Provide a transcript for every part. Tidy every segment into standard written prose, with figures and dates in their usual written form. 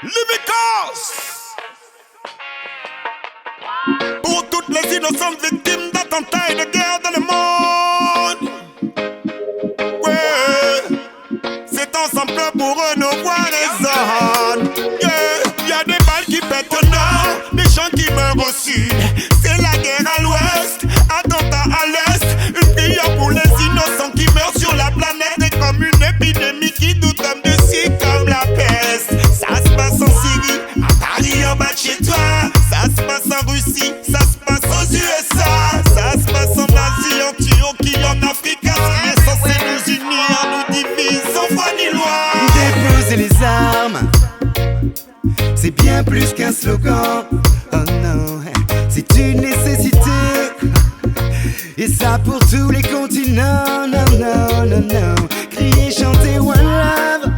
Lyrics. Pour toutes les innocentes victimes d'attentats et de guerre dans le monde. Ouais, c'est ensemble pour renouveler les zones. Yeah, y'a des balles qui pètent au nord, des gens qui meurent au sud. C'est la guerre à l'ouest, attentat à l'est. Une prière pour les innocents qui meurent sur la planète. Et comme une épidémie qui nous tombe dessus comme la peste. Ça se passe en Syrie, à Paris en bas de chez toi. Ça se passe en Russie, ça se passe aux USA. Ça se passe en Asie, en Turquie, en Afrique. Ce qui est censé nous unir, nous divise sans foi ni loi. Déposer les armes, c'est bien plus qu'un slogan. Oh non, c'est une nécessité. Et ça pour tous les continents. Non, non, non, non. Crier, chanter One Love,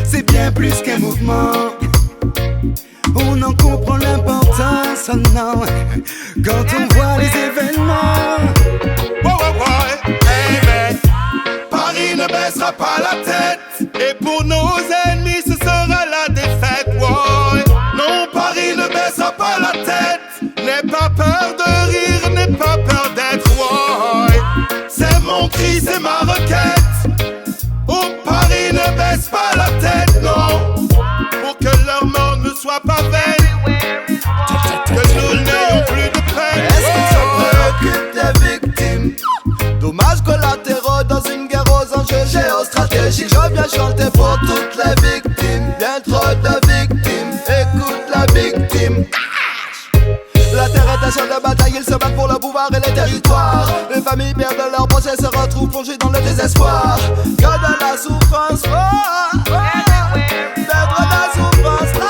c'est bien plus qu'un mouvement. On en comprend l'importance, oh non, quand on voit les événements. Hey man, Paris ne baissera pas la tête. Et pour nos ennemis ce sera la défaite. Ouais. Non, Paris ne baissera pas la tête. N'aie pas peur de rire, n'aie pas peur d'être. Ouais. C'est mon cri, c'est ma requête. Oh, Paris ne baisse pas la tête, non. Pour que leur mort ne soit pas vaine. Que nous n'ayons plus de peine. Est-ce qu'ils se préoccupent des victimes? Dommages collatéraux dans une guerre aux enjeux géostratégiques. Je viens chanter pour toutes les victimes. Bien trop de victimes, écoute la victime. La terre est un champ de bataille, ils se battent pour le pouvoir et les territoires. Les familles perdent leur procès, se retrouvent plongées dans le désespoir. Que de la souffrance, oh, oh, perdre la souffrance, oh.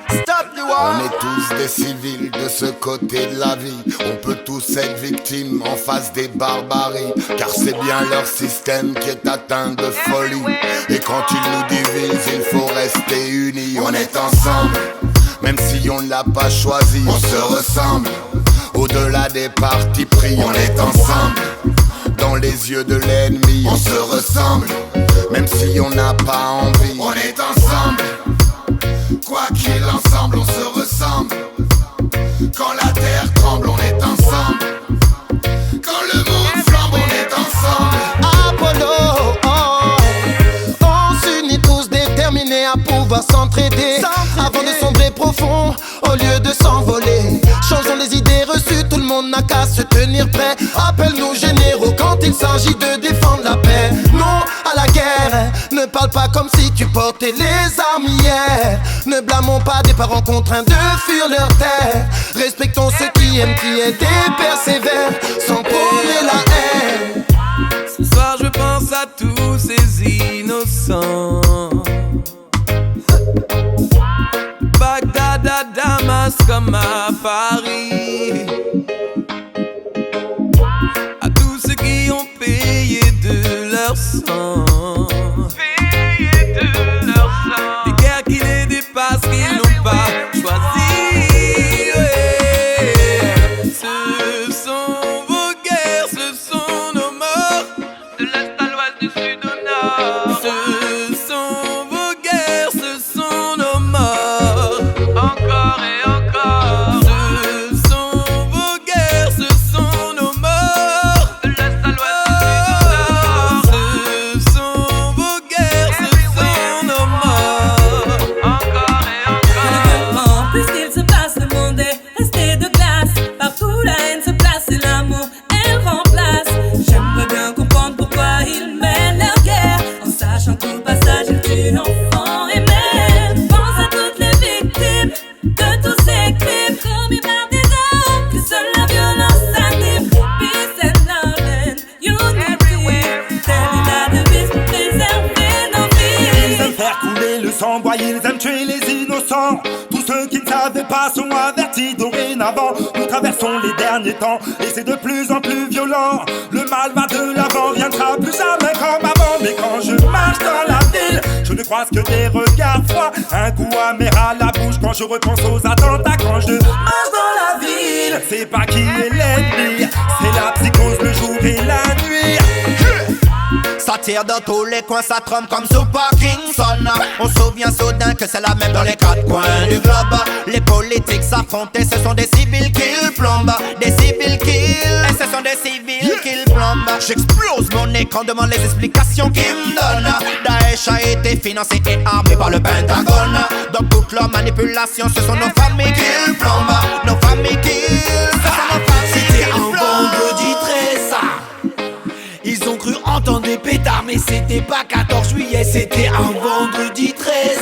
Stop the war. On est tous des civils de ce côté de la vie. On peut tous être victimes en face des barbaries. Car c'est bien leur système qui est atteint de folie. Et quand ils nous divisent, il faut rester unis. On est ensemble, même si on ne l'a pas choisi. On se ressemble, au-delà des partis pris. On est ensemble, dans les yeux de l'ennemi. On se ressemble, même si on n'a pas envie. On est ensemble, quoi qu'il ensemble, on se ressemble. Quand la terre tremble, on est ensemble. Quand le monde flambe, on est ensemble. Apollo, oh, on s'unit tous déterminés à pouvoir s'entraider. Avant de sombrer profond, au lieu de s'envoler. Changeons les idées reçues, tout le monde n'a qu'à se tenir prêt. Appelle-nous généraux quand il s'agit de défendre la paix. Non à la guerre, ne parle pas comme si tu portais les armes hier. Ne blâmons pas des parents contraints de fuir leur terre. Respectons ceux qui aiment, qui aident et persévèrent, sans prôner la haine. Ce soir je pense à tous ces innocents. Bagdad à Damas comme à Paris. À tous ceux qui ont payé de leur sang. Payé de leur sang. Des guerres qui les dépassent, qu'ils n'ont pas choisi. Ouais. Ce sont vos guerres, ce sont nos morts. De l'est à l'ouest, du sud au nord. Ce sont vos guerres, ce sont nos morts. Encore et encore. Ce sont vos guerres, ce sont nos morts. De l'est à l'ouest, du sud au nord. Ce sont vos guerres, ce sont nos morts. Encore et encore. Puisqu'il se passe, le monde est resté de glace. Partout la haine se place et l'amour elle remplace. J'aimerais bien comprendre pourquoi ils mènent leur guerre, en sachant qu'au passage ils tuent enfants et mères. Pense à toutes les victimes de tous ces crimes commis par des hommes que seule la violence anime. Peace and love and unity, telle est la devise pour préserver nos Ils vies. aiment faire couler le sang, boy, ils aiment tuer les innocents. Tous ceux qui ne savaient pas sont avertis dorénavant. Nous traversons les derniers temps et c'est de plus en plus violent. Le mal va de l'avant, viendra plus jamais comme avant. Mais quand je marche dans la ville, je ne croise que des regards froids. Un goût amer à la bouche quand je repense aux attentats. Quand je marche dans la ville, c'est pas qui est l'ennemi, c'est la psychose le jour et la nuit. Ça tire dans tous les coins, ça trompe comme sous Parkinson. On se souvient soudain que c'est la même dans les quatre coins du globe. Les politiques s'affrontent et ce sont des civils qu'ils plombent. Des civils qu'ils... Et ce sont des civils qu'ils plombent. J'explose mon écran, demande les explications qu'ils me donnent. Daesh a été financé et armé par le Pentagone. Dans toute leur manipulation, ce sont nos familles qu'ils plombent. Nos familles qu'ils... C'était un vendredi 13. Ils ont cru entendre des pétards, mais c'était pas 14 juillet, c'était un vendredi 13.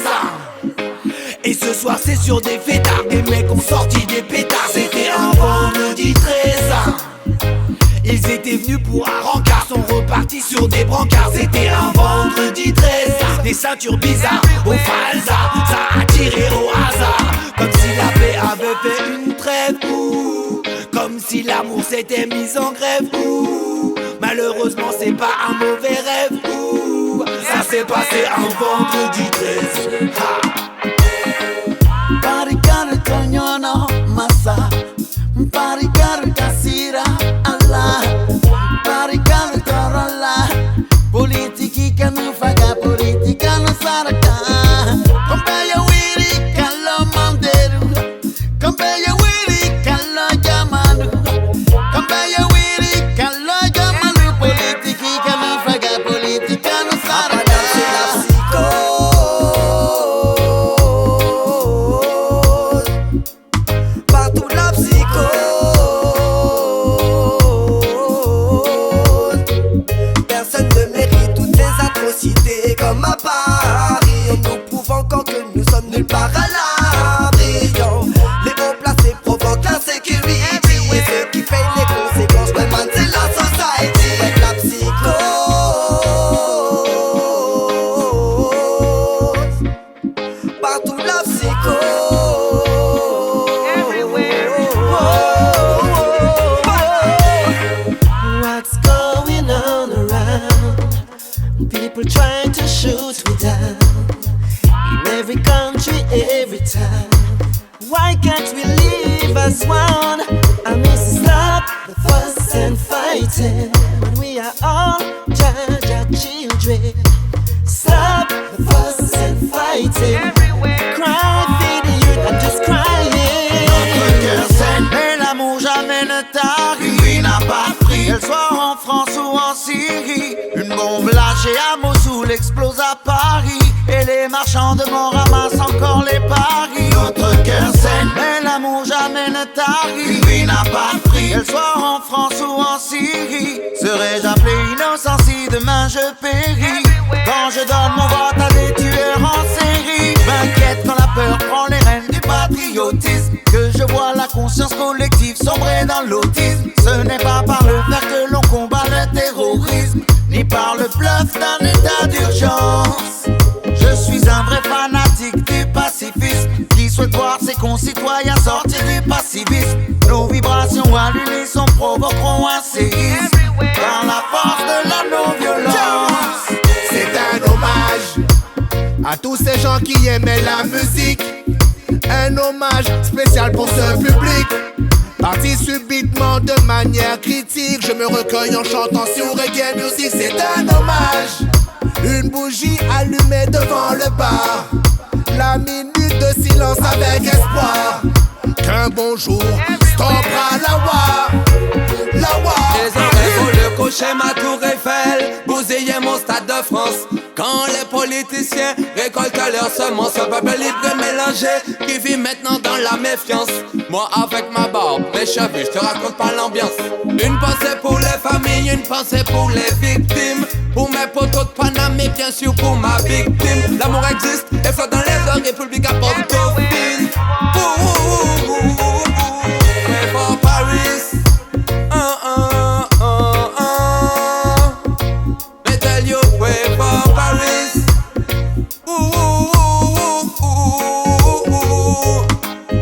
Et ce soir c'est sur des fêtards, des mecs ont sorti des pétards. C'était un vendredi 13. Ils étaient venus pour un rencard, sont repartis sur des brancards. C'était un vendredi 13. Des ceintures bizarres au falsa, ça a tiré au hasard. Comme si la paix avait fait une trêve, ouh. Comme si l'amour s'était mis en grève, ouh. Malheureusement c'est pas un mauvais rêve, ouh. Ça s'est passé un vendredi 13. Parikar Tonyona Massa, Parikar Kasira Allah, Parikar Torola, Politiki kanu faga, politika no saraka. Kombeya wiri kalo manderu, kombeya wiri kalo jamanu, kombeya wiri kalo jamanu, politiki kanu faga, politika no saraka. Comme à Paris, on nous prouve encore que nous sommes nulle part à l'abri. Les hauts placés provoquent l'insécurité, et ceux qui payent les conséquences, ouais man, c'est la society. Avec la psychose, partout la psychose. What's going on around? People trying to shoot me down. In every country, every time. Why can't we live as one? I miss to stop the fuss and fighting. When we are all Jaja children. Stop the fuss and fighting. Cry, feed the youth, I'm just crying. Notre cœur saigne, mais l'amour jamais ne tarit. Une vie n'a pas de prix, qu'elle soit en France ou en Syrie. Une bombe lâchée à Mossoul explose à Paris. Et les marchands de mort ramassent encore les paris. Notre cœur saigne, mais l'amour jamais ne tarit. Une vie n'a pas de prix, qu'elle soit en France ou en Syrie. Serais-je appelé innocent si demain je péris? Quand je donne mon vote à des tueurs en série, m'inquiète quand la peur prend les rênes du patriotisme. Que je vois la conscience collective sombrer dans l'autisme. Ce n'est pas par le fer que l'on combat le terrorisme, ni par le bluff d'un état d'urgence. Je suis un vrai fanatique du pacifisme, qui souhaite voir ses concitoyens sortir du passivisme. Nos vibrations à l'unisson provoqueront un séisme par la force de la non-violence. C'est un hommage à tous ces gens qui aimaient la musique. Un hommage spécial pour ce public. Parti subitement de manière critique, je me recueille en chantant sur reggae music. C'est un hommage, une bougie allumée devant le bar, la minute de silence avec espoir qu'un bon jour stoppera la war. Les oreilles pour le cocher, ma tour Eiffel, bousiller mon stade de France. Quand les politiciens récoltent leurs semences, un peuple libre et mélangé qui vit maintenant dans la méfiance. Moi avec ma barbe, mes cheveux, je te raconte pas l'ambiance. Une pensée pour les familles, une pensée pour les victimes. Pour mes potos de Paname et bien sûr pour ma victime. L'amour existe et flotte dans les heures, République à Port-au-Prince. Pray for Paris. They tell you pray for Paris.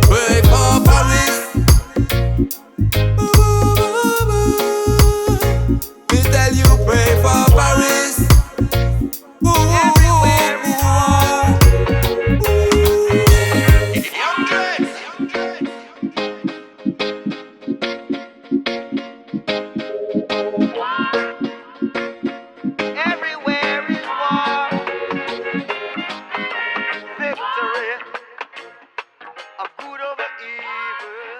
Pray for Paris. They tell you pray for Paris. vivre.